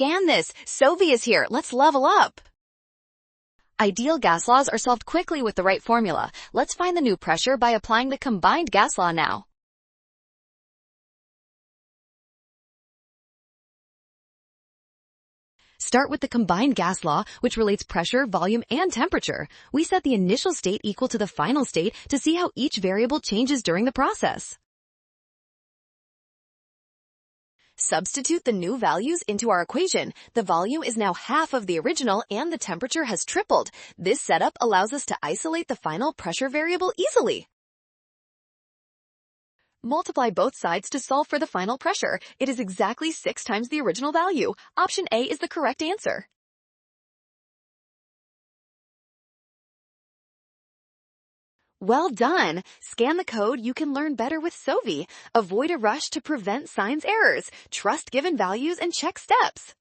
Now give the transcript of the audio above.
Scan this. Sovi is here. Let's level up. Ideal gas laws are solved quickly with the right formula. Let's find the new pressure by applying the combined gas law now. Start with the combined gas law, which relates pressure, volume, and temperature. We set the initial state equal to the final state to see how each variable changes during the process. Substitute the new values into our equation. The volume is now half of the original and the temperature has tripled. This setup allows us to isolate the final pressure variable easily. Multiply both sides to solve for the final pressure. It is exactly 6 times the original value. Option A is the correct answer. Well done! Scan the code. You can learn better with Sovi. Avoid a rush to prevent science errors. Trust given values and check steps.